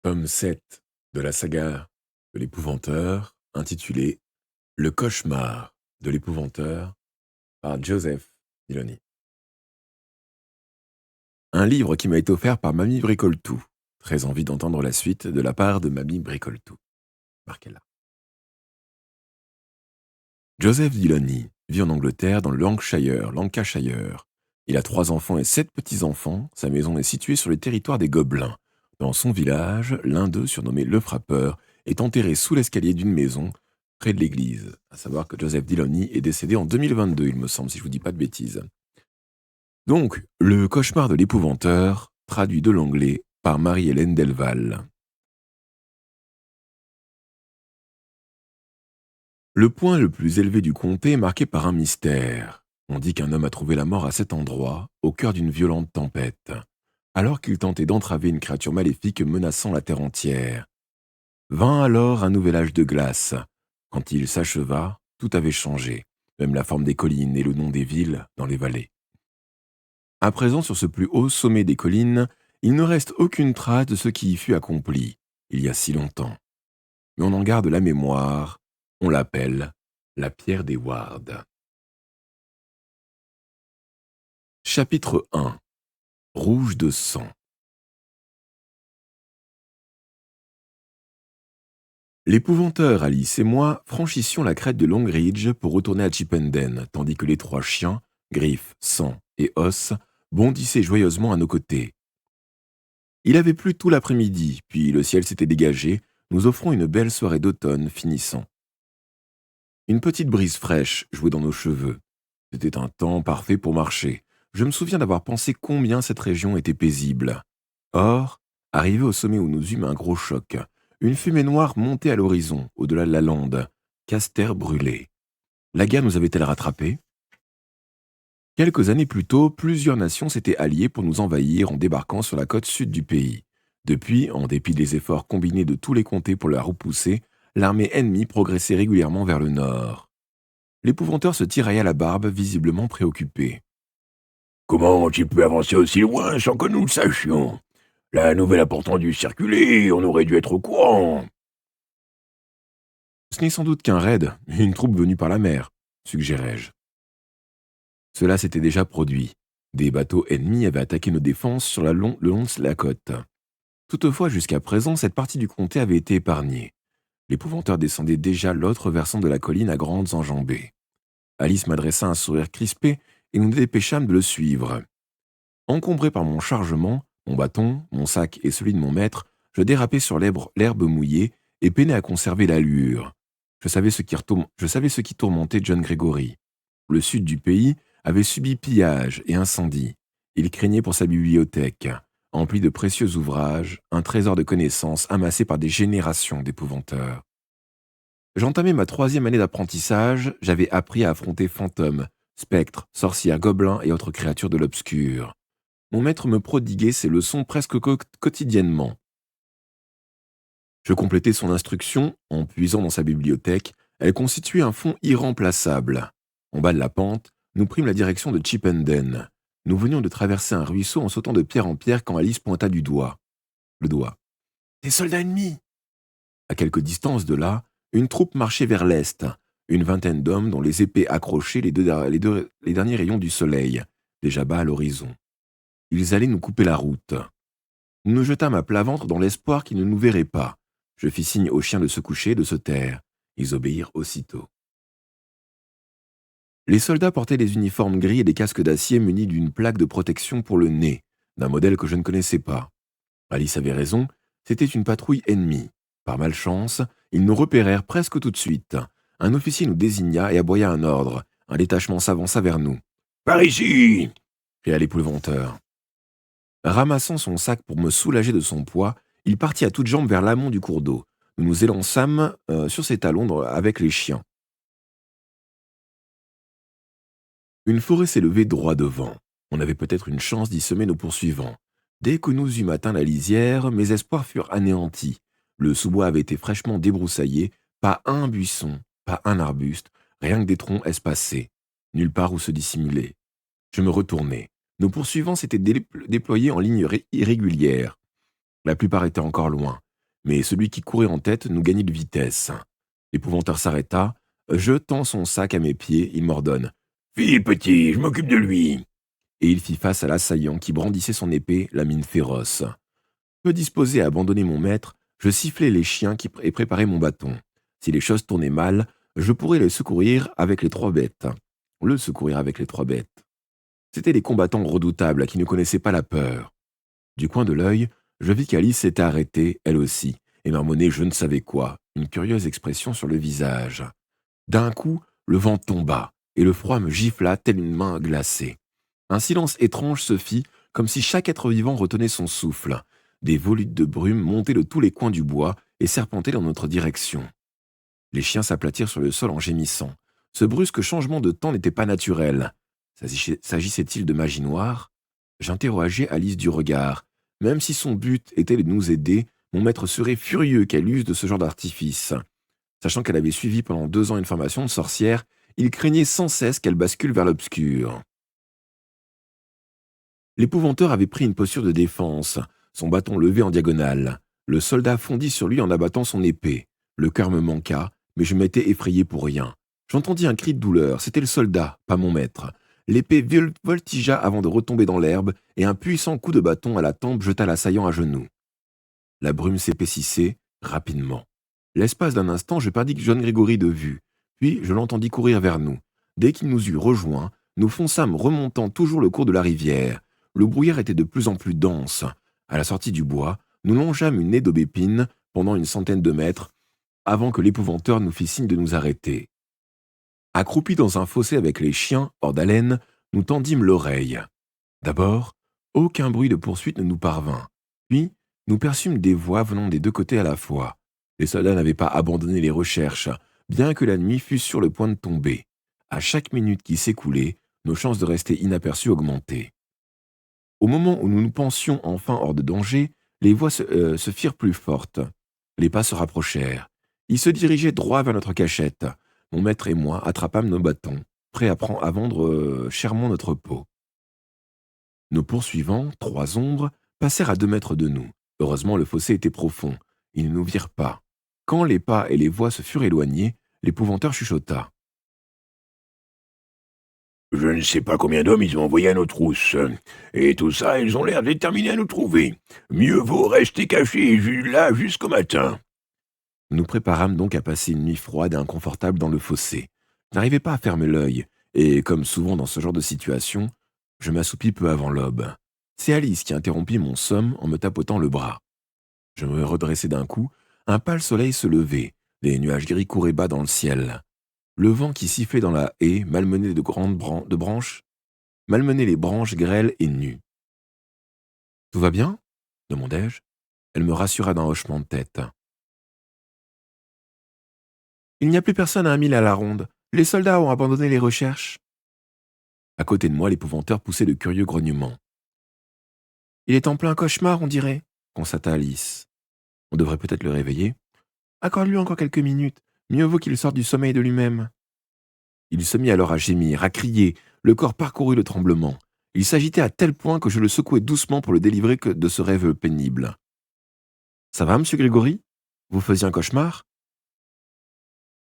Tome 7 de la saga de l'épouvanteur, intitulé Le cauchemar de l'épouvanteur par Joseph Dillony. Un livre qui m'a été offert par Mamie Bricoltou. Très envie d'entendre la suite de la part de Mamie Bricoltou. Marquez-la. Joseph Dillony vit en Angleterre dans le Lancashire. Il a 3 enfants et 7 petits-enfants. Sa maison est située sur le territoire des Gobelins. Dans son village, l'un d'eux, surnommé le Frappeur, est enterré sous l'escalier d'une maison près de l'église. À savoir que Joseph Dillony est décédé en 2022, il me semble, si je vous dis pas de bêtises. Donc, le cauchemar de l'épouvanteur, traduit de l'anglais par Marie-Hélène Delval. Le point le plus élevé du comté est marqué par un mystère. On dit qu'un homme a trouvé la mort à cet endroit, au cœur d'une violente tempête, alors qu'il tentait d'entraver une créature maléfique menaçant la terre entière. Vint alors un nouvel âge de glace. Quand il s'acheva, tout avait changé, même la forme des collines et le nom des villes dans les vallées. À présent, sur ce plus haut sommet des collines, il ne reste aucune trace de ce qui y fut accompli, il y a si longtemps. Mais on en garde la mémoire, on l'appelle la pierre des Wards. Chapitre 1. Rouge de sang. L'épouvanteur Alice et moi franchissions la crête de Longridge pour retourner à Chipenden, tandis que les 3 chiens, Griff, Sang et Os, bondissaient joyeusement à nos côtés. Il avait plu tout l'après-midi, puis le ciel s'était dégagé, nous offrant une belle soirée d'automne finissant. Une petite brise fraîche jouait dans nos cheveux. C'était un temps parfait pour marcher. Je me souviens d'avoir pensé combien cette région était paisible. Or, arrivé au sommet où nous eûmes un gros choc, une fumée noire montait à l'horizon, au-delà de la lande. Caster brûlé. La guerre nous avait-elle rattrapés? Quelques années plus tôt, plusieurs nations s'étaient alliées pour nous envahir en débarquant sur la côte sud du pays. Depuis, en dépit des efforts combinés de tous les comtés pour la repousser, l'armée ennemie progressait régulièrement vers le nord. L'épouvanteur se tirailla la barbe, visiblement préoccupé. « Comment tu peux avancer aussi loin sans que nous le sachions? La nouvelle a pourtant dû circuler, on aurait dû être au courant. » Ce n'est sans doute qu'un raid, une troupe venue par la mer, suggérai-je. Cela s'était déjà produit. Des bateaux ennemis avaient attaqué nos défenses sur le long de la côte. Toutefois, jusqu'à présent, cette partie du comté avait été épargnée. L'épouvanteur descendait déjà l'autre versant de la colline à grandes enjambées. Alice m'adressa un sourire crispé et nous dépêchâmes de le suivre. Encombré par mon chargement, mon bâton, mon sac et celui de mon maître, je dérapais sur l'herbe mouillée et peinais à conserver l'allure. Je savais ce qui tourmentait John Gregory. Le sud du pays avait subi pillage et incendie. Il craignait pour sa bibliothèque, emplie de précieux ouvrages, un trésor de connaissances amassé par des générations d'épouvanteurs. J'entamais ma 3e année d'apprentissage, j'avais appris à affronter fantômes, spectres, sorcières, gobelins et autres créatures de l'obscur. Mon maître me prodiguait ces leçons presque quotidiennement. Je complétais son instruction en puisant dans sa bibliothèque. Elle constituait un fond irremplaçable. En bas de la pente, nous prîmes la direction de Chipenden. Nous venions de traverser un ruisseau en sautant de pierre en pierre quand Alice pointa le doigt. Des soldats ennemis! À quelque distance de là, une troupe marchait vers l'est. Une vingtaine d'hommes dont les épées accrochaient les derniers rayons du soleil, déjà bas à l'horizon. Ils allaient nous couper la route. Nous nous jetâmes à plat ventre dans l'espoir qu'ils ne nous verraient pas. Je fis signe aux chiens de se coucher et de se taire. Ils obéirent aussitôt. Les soldats portaient des uniformes gris et des casques d'acier munis d'une plaque de protection pour le nez, d'un modèle que je ne connaissais pas. Alice avait raison, c'était une patrouille ennemie. Par malchance, ils nous repérèrent presque tout de suite. Un officier nous désigna et aboya un ordre. Un détachement s'avança vers nous. « Par ici !» cria l'épouvanteur. Ramassant son sac pour me soulager de son poids, il partit à toutes jambes vers l'amont du cours d'eau. Nous nous élançâmes sur ses talons avec les chiens. Une forêt s'élevait droit devant. On avait peut-être une chance d'y semer nos poursuivants. Dès que nous eûmes atteint la lisière, mes espoirs furent anéantis. Le sous-bois avait été fraîchement débroussaillé, pas un buisson, pas un arbuste, rien que des troncs espacés, nulle part où se dissimuler. Je me retournai. Nos poursuivants s'étaient déployés en ligne irrégulière. La plupart étaient encore loin. mais celui qui courait en tête nous gagnait de vitesse. L'épouvanteur s'arrêta, jetant son sac à mes pieds, il m'ordonne. « File, petit, je m'occupe de lui. » Et il fit face à l'assaillant qui brandissait son épée, la mine féroce. Peu disposé à abandonner mon maître, je sifflai les chiens et préparai mon bâton. Si les choses tournaient mal, je pourrais le secourir avec les 3 bêtes. C'étaient des combattants redoutables qui ne connaissaient pas la peur. Du coin de l'œil, je vis qu'Alice s'était arrêtée, elle aussi, et marmonnait je ne savais quoi, une curieuse expression sur le visage. D'un coup, le vent tomba, et le froid me gifla tel une main glacée. Un silence étrange se fit, comme si chaque être vivant retenait son souffle. Des volutes de brume montaient de tous les coins du bois et serpentaient dans notre direction. Les chiens s'aplatirent sur le sol en gémissant. Ce brusque changement de temps n'était pas naturel. S'agissait-il de magie noire? J'interrogeai Alice du regard. Même si son but était de nous aider, mon maître serait furieux qu'elle use de ce genre d'artifice. Sachant qu'elle avait suivi pendant 2 ans une formation de sorcière, il craignait sans cesse qu'elle bascule vers l'obscur. L'épouvanteur avait pris une posture de défense, son bâton levé en diagonale. Le soldat fondit sur lui en abattant son épée. Le cœur me manqua, mais je m'étais effrayé pour rien. J'entendis un cri de douleur, c'était le soldat, pas mon maître. L'épée voltigea avant de retomber dans l'herbe, et un puissant coup de bâton à la tempe jeta l'assaillant à genoux. La brume s'épaississait rapidement. L'espace d'un instant, je perdis John Grégory de vue, puis je l'entendis courir vers nous. Dès qu'il nous eut rejoints, nous fonçâmes remontant toujours le cours de la rivière. Le brouillard était de plus en plus dense. À la sortie du bois, nous longeâmes une haie d'aubépines pendant une centaine de mètres, avant que l'épouvanteur nous fît signe de nous arrêter. Accroupis dans un fossé avec les chiens, hors d'haleine, nous tendîmes l'oreille. D'abord, aucun bruit de poursuite ne nous parvint. Puis, nous perçûmes des voix venant des 2 côtés à la fois. Les soldats n'avaient pas abandonné les recherches, bien que la nuit fût sur le point de tomber. À chaque minute qui s'écoulait, nos chances de rester inaperçus augmentaient. Au moment où nous nous pensions enfin hors de danger, les voix se firent plus fortes. Les pas se rapprochèrent. Ils se dirigeaient droit vers notre cachette. Mon maître et moi attrapâmes nos bâtons, prêts à vendre chèrement notre peau. Nos poursuivants, 3 ombres, passèrent à 2 mètres de nous. Heureusement, le fossé était profond. Ils ne nous virent pas. Quand les pas et les voix se furent éloignés, l'épouvanteur chuchota. « Je ne sais pas combien d'hommes ils ont envoyés à nos trousses. Et tout ça, ils ont l'air déterminés à nous trouver. Mieux vaut rester cachés là jusqu'au matin. » Nous nous préparâmes donc à passer une nuit froide et inconfortable dans le fossé. Je n'arrivais pas à fermer l'œil, et comme souvent dans ce genre de situation, je m'assoupis peu avant l'aube. C'est Alice qui interrompit mon somme en me tapotant le bras. Je me redressai d'un coup, un pâle soleil se levait, les nuages gris couraient bas dans le ciel. Le vent qui sifflait dans la haie malmenait malmenait les branches grêles et nues. « Tout va bien ?» demandai-je. Elle me rassura d'un hochement de tête. « Il n'y a plus personne à 1 mille à la ronde. Les soldats ont abandonné les recherches. » À côté de moi, l'épouvanteur poussait de curieux grognements. « Il est en plein cauchemar, on dirait, » constata Alice. « On devrait peut-être le réveiller. »« Accorde-lui encore quelques minutes. Mieux vaut qu'il sorte du sommeil de lui-même. » Il se mit alors à gémir, à crier. Le corps parcourut le tremblement. Il s'agitait à tel point que je le secouai doucement pour le délivrer de ce rêve pénible. « Ça va, monsieur Grégory? Vous faisiez un cauchemar ?»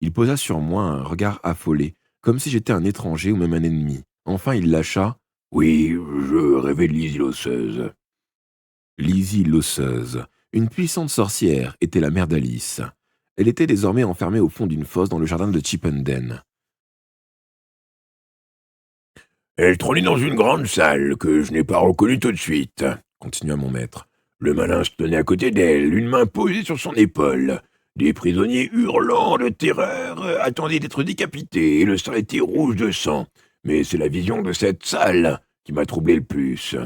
Il posa sur moi un regard affolé, comme si j'étais un étranger ou même un ennemi. Enfin, il lâcha. « Oui, je rêvais de Lizzie l'osseuse. » Lizzie l'osseuse, une puissante sorcière, était la mère d'Alice. Elle était désormais enfermée au fond d'une fosse dans le jardin de Chipenden. « Elle trônait dans une grande salle que je n'ai pas reconnue tout de suite, » continua mon maître. Le malin se tenait à côté d'elle, une main posée sur son épaule. Des prisonniers hurlant de terreur attendaient d'être décapités, et le sol était rouge de sang. Mais c'est la vision de cette salle qui m'a troublé le plus.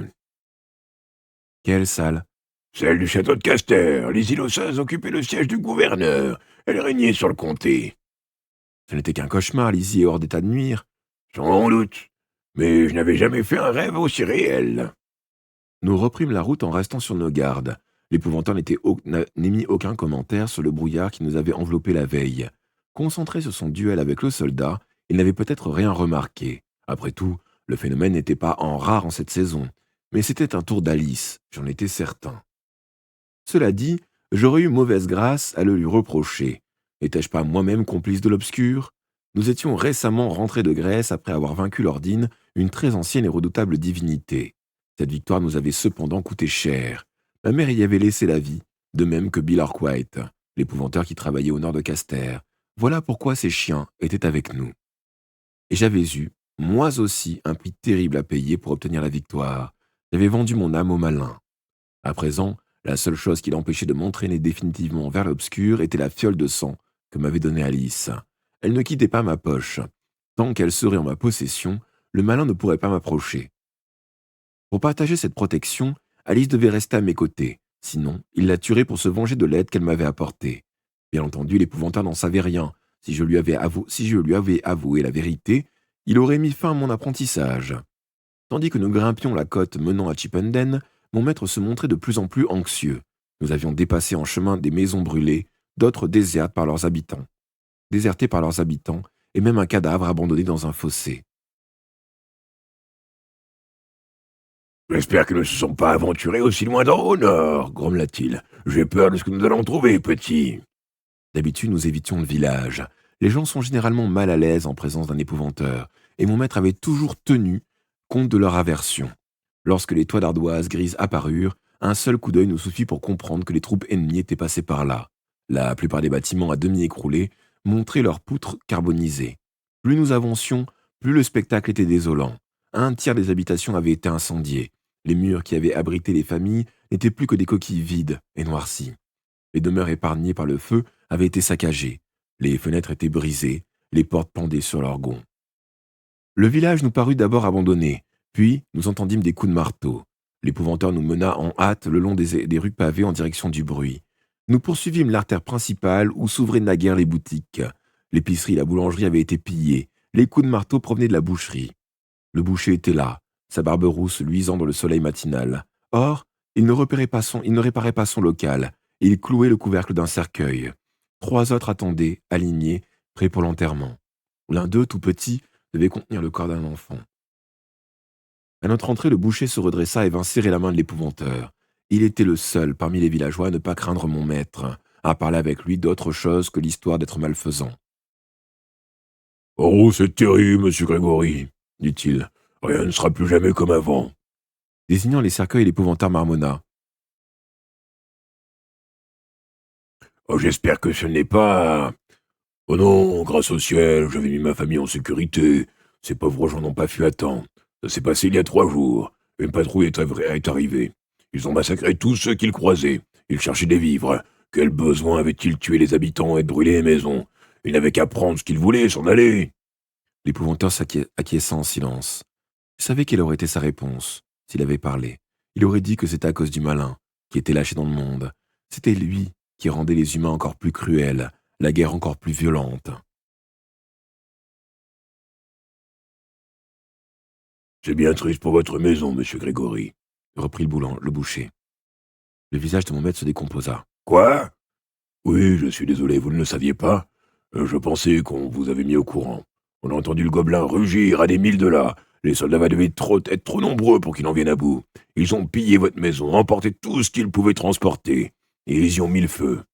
Quelle salle? Celle du château de Caster. Lizzie l'osseuse occupait le siège du gouverneur. Elle régnait sur le comté. Ce n'était qu'un cauchemar, Lizzie est hors d'état de nuire. Sans doute. Mais je n'avais jamais fait un rêve aussi réel. Nous reprîmes la route en restant sur nos gardes. L'épouvanteur n'émit aucun commentaire sur le brouillard qui nous avait enveloppés la veille. Concentré sur son duel avec le soldat, il n'avait peut-être rien remarqué. Après tout, le phénomène n'était pas rare en cette saison. Mais c'était un tour d'Alice, j'en étais certain. Cela dit, J'aurais eu mauvaise grâce à le lui reprocher. N'étais-je pas moi-même complice de l'obscur? Nous étions récemment rentrés de Grèce après avoir vaincu l'Ordine, une très ancienne et redoutable divinité. Cette victoire nous avait cependant coûté cher. Ma mère y avait laissé la vie, de même que Bill Arkwright, l'épouvanteur qui travaillait au nord de Caster. Voilà pourquoi ces chiens étaient avec nous. Et j'avais eu, moi aussi, un prix terrible à payer pour obtenir la victoire. J'avais vendu mon âme au malin. À présent, la seule chose qui l'empêchait de m'entraîner définitivement vers l'obscur était la fiole de sang que m'avait donnée Alice. Elle ne quittait pas ma poche. Tant qu'elle serait en ma possession, le malin ne pourrait pas m'approcher. Pour partager cette protection, Alice devait rester à mes côtés, sinon il la tuerait pour se venger de l'aide qu'elle m'avait apportée. Bien entendu, l'épouvanteur n'en savait rien. Si je lui avais avoué la vérité, il aurait mis fin à mon apprentissage. Tandis que nous grimpions la côte menant à Chipenden, mon maître se montrait de plus en plus anxieux. Nous avions dépassé en chemin des maisons brûlées, d'autres désertées par leurs habitants, et même un cadavre abandonné dans un fossé. J'espère qu'ils ne se sont pas aventurés aussi loin d'en haut nord, grommela-t-il. J'ai peur de ce que nous allons trouver, petit. D'habitude, nous évitions le village. Les gens sont généralement mal à l'aise en présence d'un épouvanteur, et mon maître avait toujours tenu compte de leur aversion. Lorsque les toits d'ardoise grises apparurent, un seul coup d'œil nous suffit pour comprendre que les troupes ennemies étaient passées par là. La plupart des bâtiments à demi écroulés montraient leurs poutres carbonisées. Plus nous avancions, plus le spectacle était désolant. Un tiers des habitations avaient été incendiées. Les murs qui avaient abrité les familles n'étaient plus que des coquilles vides et noircies. Les demeures épargnées par le feu avaient été saccagées. Les fenêtres étaient brisées, les portes pendaient sur leurs gonds. Le village nous parut d'abord abandonné, puis nous entendîmes des coups de marteau. L'épouvanteur nous mena en hâte le long des rues pavées en direction du bruit. Nous poursuivîmes l'artère principale où s'ouvraient naguère les boutiques. L'épicerie et la boulangerie avaient été pillées. Les coups de marteau provenaient de la boucherie. Le boucher était là, sa barbe rousse luisant dans le soleil matinal. Or, il ne réparait pas son local, et il clouait le couvercle d'un cercueil. 3 autres attendaient, alignés, prêts pour l'enterrement. L'un d'eux, tout petit, devait contenir le corps d'un enfant. À notre entrée, le boucher se redressa et vint serrer la main de l'épouvanteur. Il était le seul parmi les villageois à ne pas craindre mon maître, à parler avec lui d'autre chose que l'histoire d'être malfaisant. « Oh, c'est terrible, monsieur Grégory, dit-il. Rien ne sera plus jamais comme avant. » Désignant les cercueils, l'épouvanteur marmonna. « Oh, j'espère que ce n'est pas... Oh non, grâce au ciel, j'avais mis ma famille en sécurité. Ces pauvres gens n'ont pas fui à temps. Ça s'est passé il y a 3 jours. Une patrouille est arrivée. Ils ont massacré tous ceux qu'ils croisaient. Ils cherchaient des vivres. Quel besoin avaient-ils de tuer les habitants et de brûler les maisons? Ils n'avaient qu'à prendre ce qu'ils voulaient et s'en aller. » L'épouvanteur acquiesça en silence. Je savais quelle aurait été sa réponse, s'il avait parlé. Il aurait dit que c'était à cause du malin, qui était lâché dans le monde. C'était lui qui rendait les humains encore plus cruels, la guerre encore plus violente. « C'est bien triste pour votre maison, monsieur Grégory, » reprit le boucher. Le visage de mon maître se décomposa. « Quoi? Oui, je suis désolé, vous ne le saviez pas. Je pensais qu'on vous avait mis au courant. On a entendu le gobelin rugir à des milles de là. Les soldats devaient être trop nombreux pour qu'ils en viennent à bout. Ils ont pillé votre maison, emporté tout ce qu'ils pouvaient transporter, et ils y ont mis le feu.